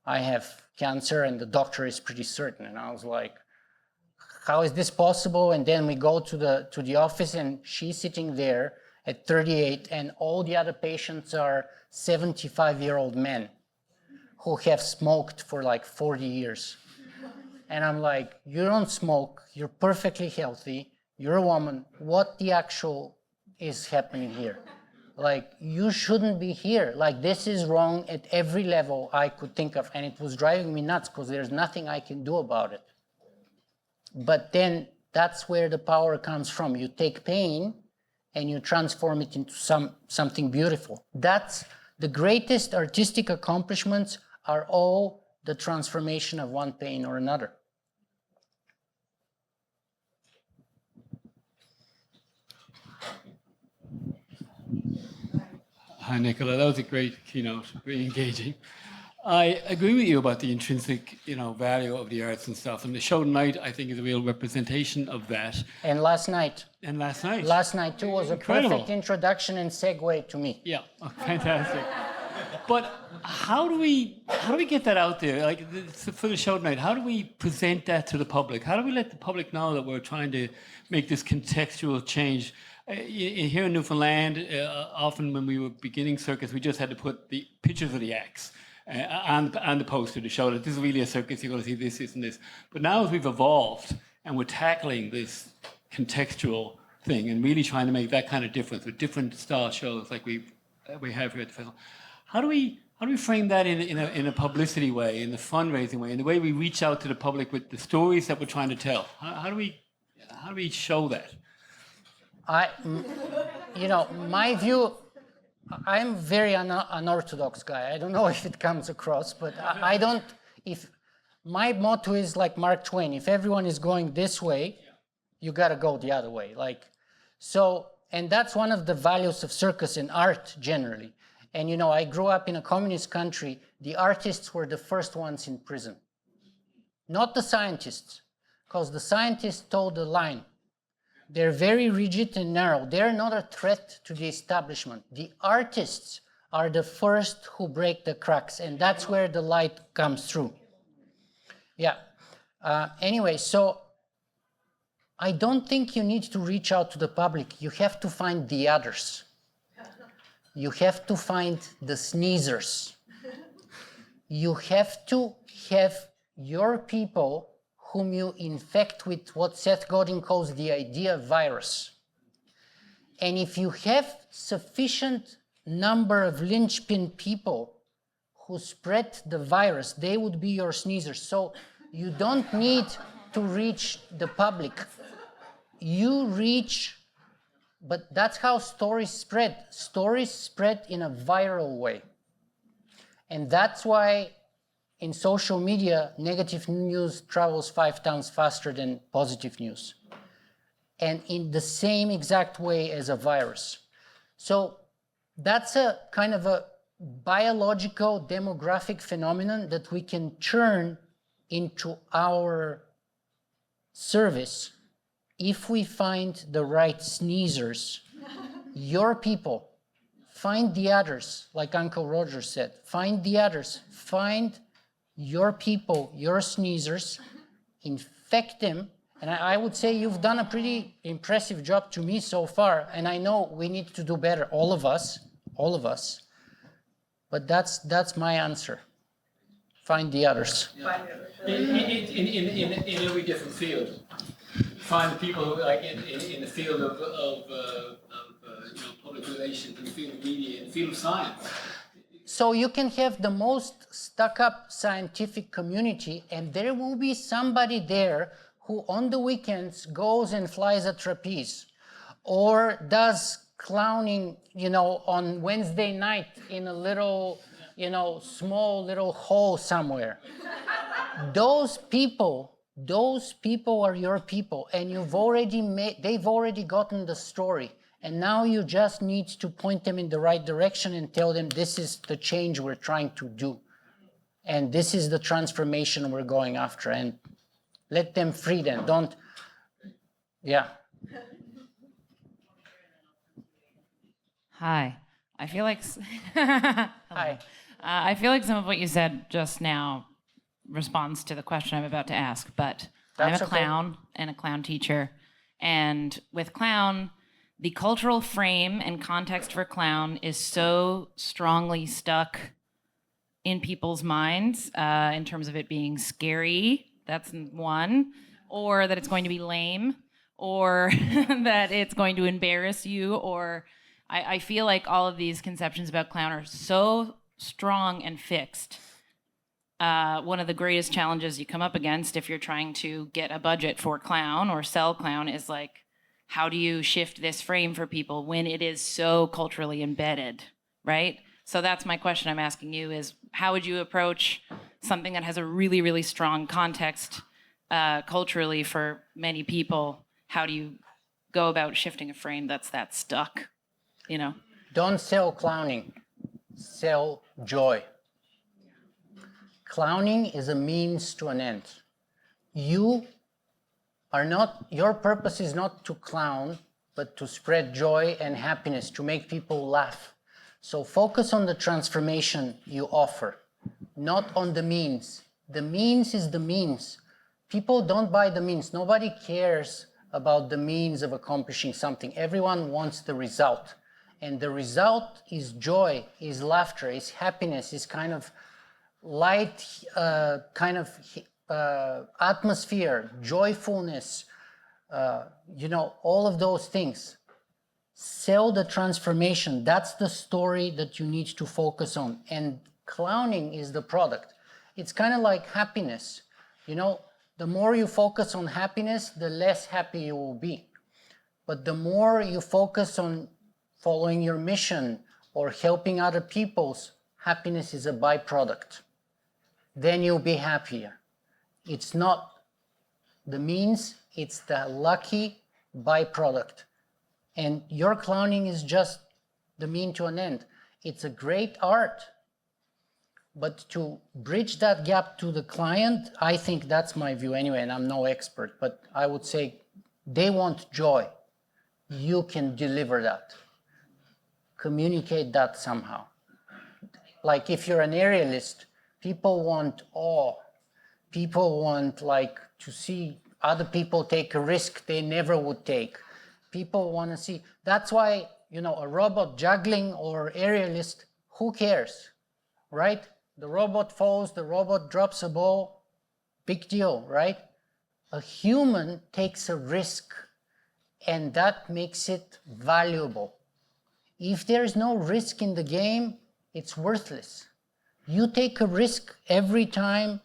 I have cancer and the doctor is pretty certain. And I was like, how is this possible? And then we go to the office, and she's sitting there at 38, and all the other patients are 75-year-old men who have smoked for 40 years. And I'm like, you don't smoke, you're perfectly healthy, you're a woman, what the actual is happening here? You shouldn't be here. This is wrong at every level I could think of. And it was driving me nuts because there's nothing I can do about it. But then that's where the power comes from. You take pain and you transform it into something beautiful. That's the greatest artistic accomplishments are all the transformation of one pain or another. Hi, Nikola. That was a great keynote, very engaging. I agree with you about the intrinsic, value of the arts and stuff. And the show tonight, I think, is a real representation of that. And last night. Last night, too, was Incredible. A perfect introduction and segue to me. Yeah, fantastic. But how do we get that out there? For the show tonight, how do we present that to the public? How do we let the public know that we're trying to make this contextual change? Here in Newfoundland, often when we were beginning circus, we just had to put the pictures of the acts and the poster to show that this is really a circus, you're going to see this, this, and this. But now as we've evolved and we're tackling this contextual thing, and really trying to make that kind of difference with different style shows like we have here at the festival. How do we frame that in a publicity way, in the fundraising way, in the way we reach out to the public with the stories that we're trying to tell? How do we show that? My view, I'm very unorthodox guy. I don't know if it comes across, but I don't, if my motto is like Mark Twain, if everyone is going this way, you got to go the other way. And that's one of the values of circus and art generally. And I grew up in a communist country. The artists were the first ones in prison, not the scientists, because the scientists told the line. They're very rigid and narrow. They're not a threat to the establishment. The artists are the first who break the cracks, and that's where the light comes through. Yeah. Anyway, so I don't think you need to reach out to the public. You have to find the others. You have to find the sneezers. You have to have your people whom you infect with what Seth Godin calls the idea virus. And if you have sufficient number of linchpin people who spread the virus, they would be your sneezers. So you don't need to reach the public. You reach, but that's how stories spread. Stories spread in a viral way. And that's why in social media, negative news travels 5 times faster than positive news. And in the same exact way as a virus. So that's a kind of a biological demographic phenomenon that we can turn into our service if we find the right sneezers. Your people, find the others, like Uncle Roger said, find the others, find your people, your sneezers, infect them. And I would say you've done a pretty impressive job to me so far. And I know we need to do better, all of us. But that's my answer. Find the others. Yeah. In every different field. Find the people who, like in the field of public relations, in the field of media, in the field of science. So you can have the most stuck-up scientific community, and there will be somebody there who on the weekends goes and flies a trapeze or does clowning, on Wednesday night in a little, small little hole somewhere. Those people are your people, and they've already gotten the story. And now you just need to point them in the right direction and tell them this is the change we're trying to do. And this is the transformation we're going after. And let them free them. Yeah. Hi. I feel like Hi. I feel like some of what you said just now responds to the question I'm about to ask, but That's I'm a clown and a clown teacher. And with clown, the cultural frame and context for clown is so strongly stuck in people's minds in terms of it being scary, that's one, or that it's going to be lame, or that it's going to embarrass you, or I feel like all of these conceptions about clown are so strong and fixed. One of the greatest challenges you come up against if you're trying to get a budget for clown or sell clown is like, how do you shift this frame for people when it is so culturally embedded, right? So that's my question I'm asking you is, how would you approach something that has a really, really strong context culturally for many people? How do you go about shifting a frame that's that stuck, Don't sell clowning, sell joy. Clowning is a means to an end. Your purpose is not to clown, but to spread joy and happiness, to make people laugh. So focus on the transformation you offer, not on the means. The means is the means. People don't buy the means. Nobody cares about the means of accomplishing something. Everyone wants the result. And the result is joy, is laughter, is happiness, is kind of light, atmosphere, joyfulness, all of those things. Sell the transformation. That's the story that you need to focus on. And clowning is the product. It's kind of like happiness. The more you focus on happiness, the less happy you will be. But the more you focus on following your mission or helping other people's, happiness is a byproduct. Then you'll be happier. It's not the means, it's the lucky byproduct. And your clowning is just the mean to an end. It's a great art, but to bridge that gap to the client, I think that's my view anyway, and I'm no expert, but I would say they want joy. You can deliver that. Communicate that somehow. Like if you're an aerialist, people want awe. People want to see other people take a risk they never would take. People want to see. That's why, a robot juggling or aerialist, who cares, right? The robot falls, the robot drops a ball, big deal, right? A human takes a risk, and that makes it valuable. If there is no risk in the game, it's worthless. You take a risk every time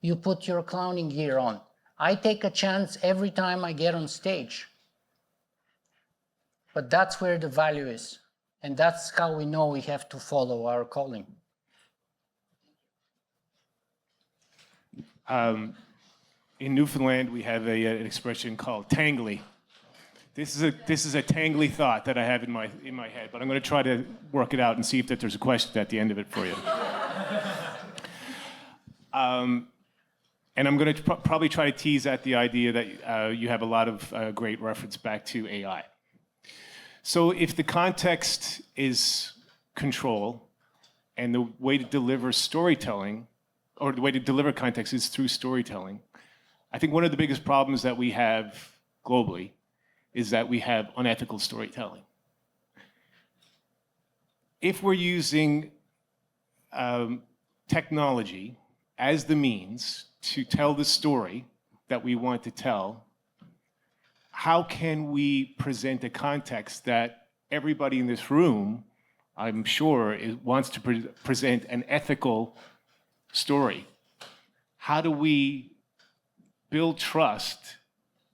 you put your clowning gear on. I take a chance every time I get on stage. But that's where the value is. And that's how we know we have to follow our calling. In Newfoundland, we have an expression called tangly. This is a tangly thought that I have in my head, but I'm going to try to work it out and see if there's a question at the end of it for you. And I'm going to probably try to tease at the idea that you have a lot of great reference back to AI. So if the context is control, and the way to deliver storytelling, or the way to deliver context is through storytelling, I think one of the biggest problems that we have globally is that we have unethical storytelling. If we're using technology as the means to tell the story that we want to tell, how can we present a context that everybody in this room, I'm sure, wants to present an ethical story? How do we build trust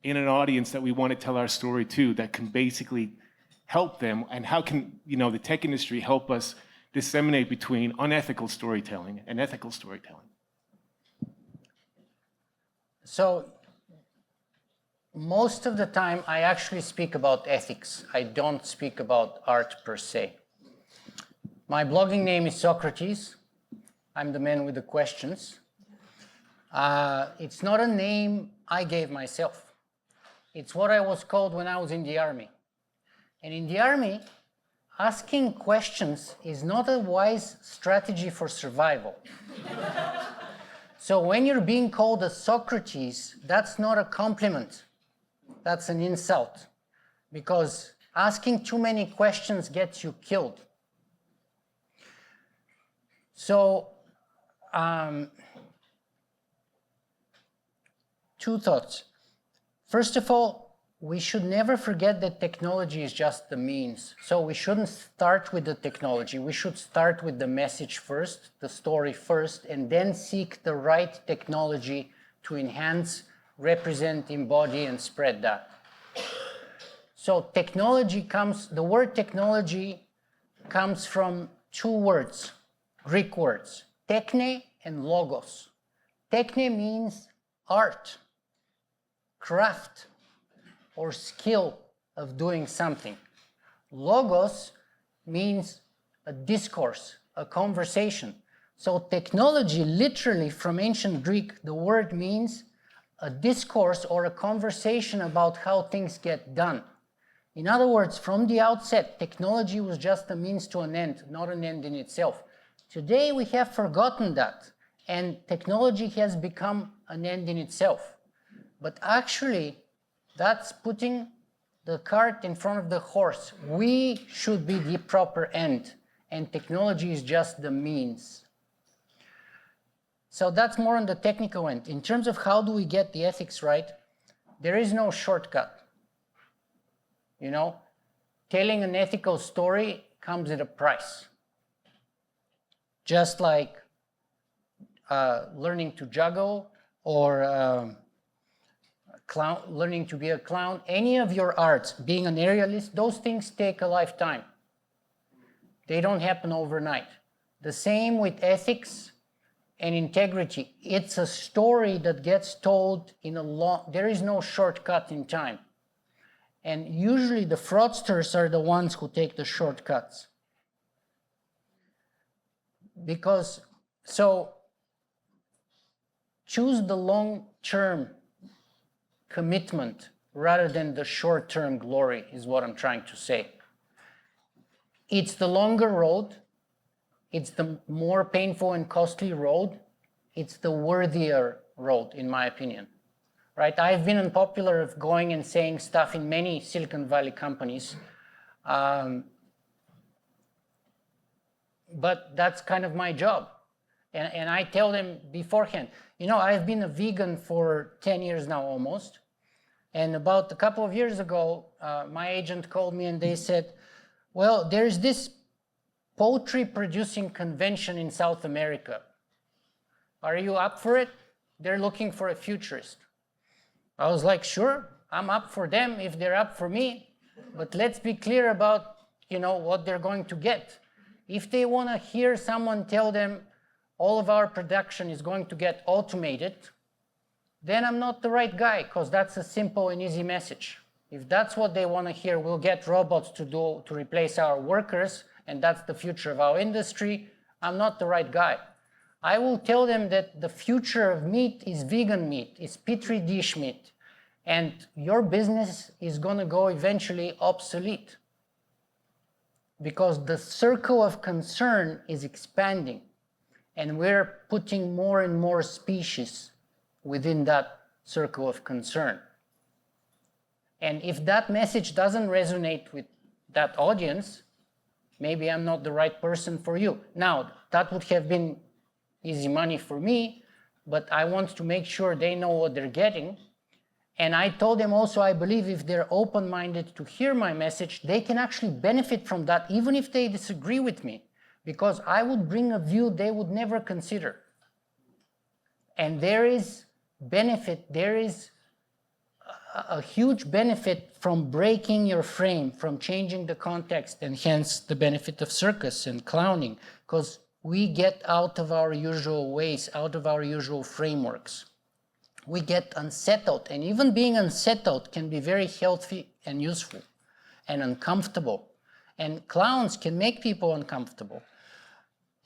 in an audience that we want to tell our story to that can basically help them? And how can the tech industry help us disseminate between unethical storytelling and ethical storytelling? So most of the time, I actually speak about ethics. I don't speak about art per se. My blogging name is Socrates. I'm the man with the questions. It's not a name I gave myself. It's what I was called when I was in the army. And in the army, asking questions is not a wise strategy for survival. So when you're being called a Socrates, that's not a compliment. That's an insult. Because asking too many questions gets you killed. So, two thoughts. First of all, we should never forget that technology is just the means. So we shouldn't start with the technology. We should start with the message first, the story first, and then seek the right technology to enhance, represent, embody, and spread that. So the word technology comes from two words, Greek words, techne and logos. Techne means art, craft, or skill of doing something. Logos means a discourse, a conversation. So technology, literally from ancient Greek, the word means a discourse or a conversation about how things get done. In other words, from the outset, technology was just a means to an end, not an end in itself. Today, we have forgotten that, and technology has become an end in itself. But actually, that's putting the cart in front of the horse. We should be the proper end, and technology is just the means. So that's more on the technical end. In terms of how do we get the ethics right, There is no shortcut. You know, telling an ethical story comes at a price. Just like learning to juggle or learning to be a clown, any of your arts, being an aerialist, those things take a lifetime. They don't happen overnight. The same with ethics and integrity. It's a story that gets told in a long, there is no shortcut in time. And usually the fraudsters are the ones who take the shortcuts. Because, so, choose the long-term commitment rather than the short-term glory, is what I'm trying to say. It's the longer road, it's the more painful and costly road, it's the worthier road, in my opinion. Right? I've been unpopular of going and saying stuff in many Silicon Valley companies, but that's kind of my job. And I tell them beforehand, you know, I've been a vegan for 10 years now almost. And about a couple of years ago, my agent called me and they said, well, there's this poultry producing convention in South America. Are you up for it? They're looking for a futurist. I was like, sure, I'm up for them if they're up for me. But let's be clear about, you know, what they're going to get. If they want to hear someone tell them all of our production is going to get automated, then I'm not the right guy, because that's a simple and easy message. If that's what they want to hear, we'll get robots to replace our workers, and that's the future of our industry, I'm not the right guy. I will tell them that the future of meat is vegan meat, is petri dish meat, and your business is going to go eventually obsolete, because the circle of concern is expanding, and we're putting more and more species within that circle of concern. And if that message doesn't resonate with that audience, maybe I'm not the right person for you. Now, that would have been easy money for me, but I want to make sure they know what they're getting. And I told them also, I believe if they're open-minded to hear my message, they can actually benefit from that, even if they disagree with me, because I would bring a view they would never consider. And there is benefit, there is a huge benefit from breaking your frame, from changing the context, and hence the benefit of circus and clowning, because we get out of our usual ways, out of our usual frameworks. We get unsettled, and even being unsettled can be very healthy and useful and uncomfortable. And clowns can make people uncomfortable.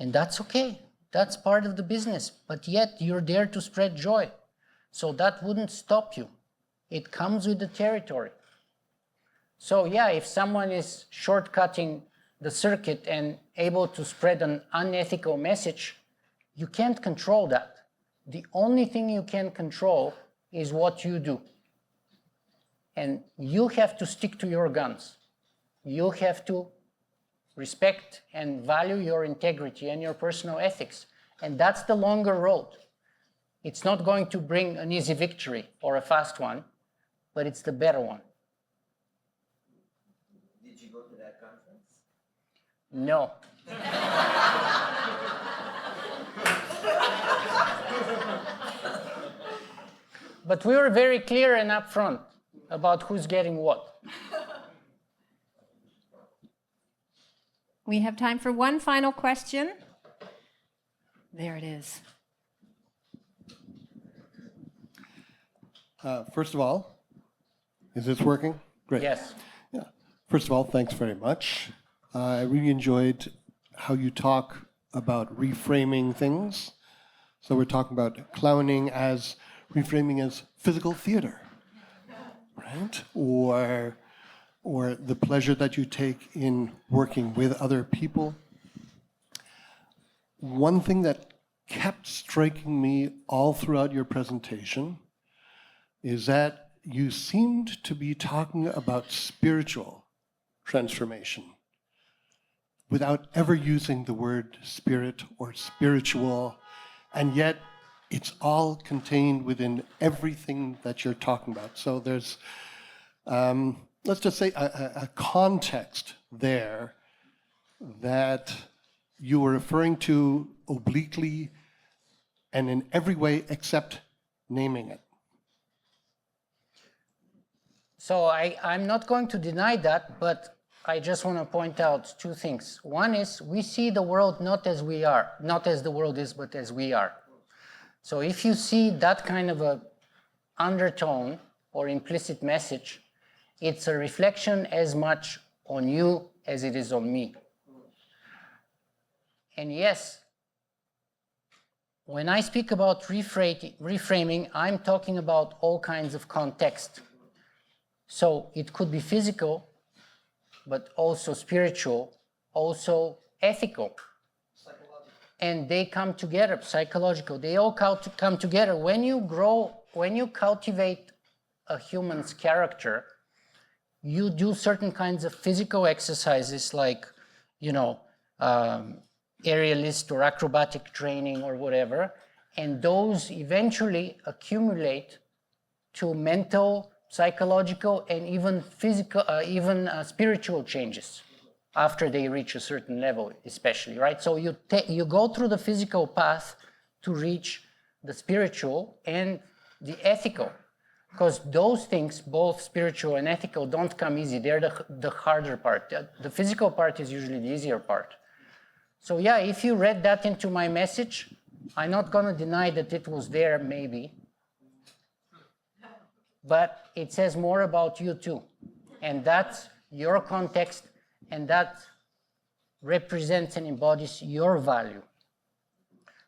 And that's okay. That's part of the business. But yet you're there to spread joy. So that wouldn't stop you. It comes with the territory. So yeah, if someone is shortcutting the circuit and able to spread an unethical message, you can't control that. The only thing you can control is what you do. And you have to stick to your guns. You have to respect and value your integrity and your personal ethics. And that's the longer road. It's not going to bring an easy victory or a fast one, but it's the better one. Did you go to that conference? No. But we were very clear and upfront about who's getting what. We have time for one final question. There it is. First of all, is this working? Great. Yes. Yeah. First of all, thanks very much. I really enjoyed how you talk about reframing things. So we're talking about clowning as reframing as physical theater, right? Or the pleasure that you take in working with other people. One thing that kept striking me all throughout your presentation is that you seemed to be talking about spiritual transformation without ever using the word spirit or spiritual, and yet it's all contained within everything that you're talking about. So there's, let's just say, a context there that you were referring to obliquely and in every way except naming it. So I'm not going to deny that, but I just want to point out two things. One is we see the world not as we are, not as the world is, but as we are. So if you see that kind of a undertone or implicit message, it's a reflection as much on you as it is on me. And yes, when I speak about reframing, I'm talking about all kinds of context. So it could be physical, but also spiritual, also ethical. And they come together, psychological. They all come together. When you grow, when you cultivate a human's character, you do certain kinds of physical exercises like, aerialist or acrobatic training or whatever, and those eventually accumulate to mental, psychological, and even physical, spiritual changes after they reach a certain level, especially, right? So you go through the physical path to reach the spiritual and the ethical, because those things, both spiritual and ethical, don't come easy. They're the harder part. The physical part is usually the easier part. So yeah, if you read that into my message, I'm not going to deny that it was there, maybe. But it says more about you too. And that's your context, and that represents and embodies your value.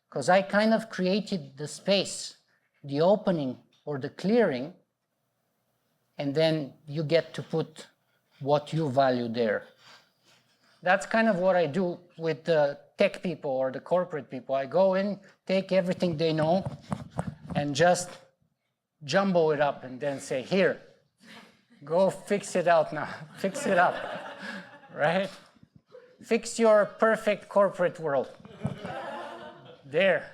Because I kind of created the space, the opening or the clearing, and then you get to put what you value there. That's kind of what I do with the tech people or the corporate people. I go in, take everything they know, and just jumble it up and then say, here, go fix it out now. Fix it up, right? Fix your perfect corporate world. There.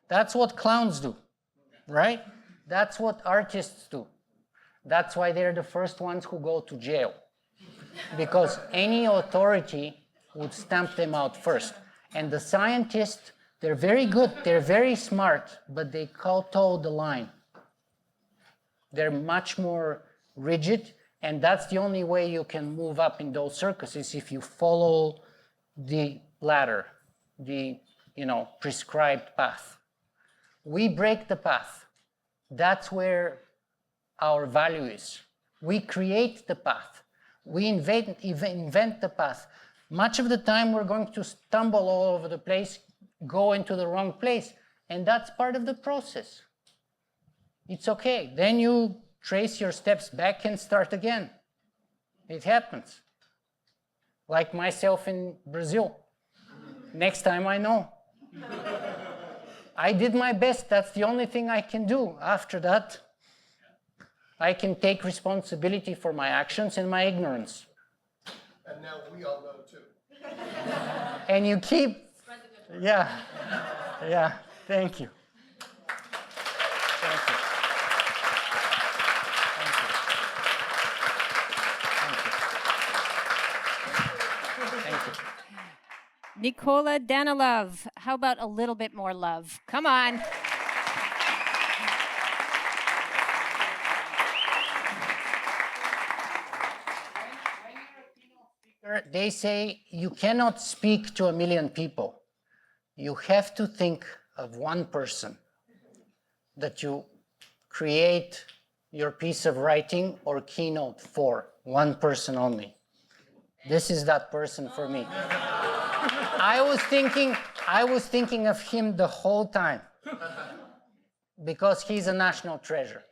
That's what clowns do, right? That's what artists do. That's why they're the first ones who go to jail. Because any authority would stamp them out first. And the scientists, they're very good, they're very smart, but they toe the line. They're much more rigid, and that's the only way you can move up in those circuses, if you follow the ladder, the prescribed path. We break the path. That's where our value is. We create the path. We invent the path. Much of the time we're going to stumble all over the place, go into the wrong place, and that's part of the process. It's okay. Then you trace your steps back and start again. It happens. Like myself in Brazil. Next time I know. I did my best. That's the only thing I can do. After that, I can take responsibility for my actions and my ignorance. And now we all know too. And you keep, yeah, thank you. Thank you. Thank you. Nikola Danaylov, how about a little bit more love? Come on. They say you cannot speak to 1 million people. You have to think of one person that you create your piece of writing or keynote for, one person only. This is that person for me. I was thinking of him the whole time because he's a national treasure.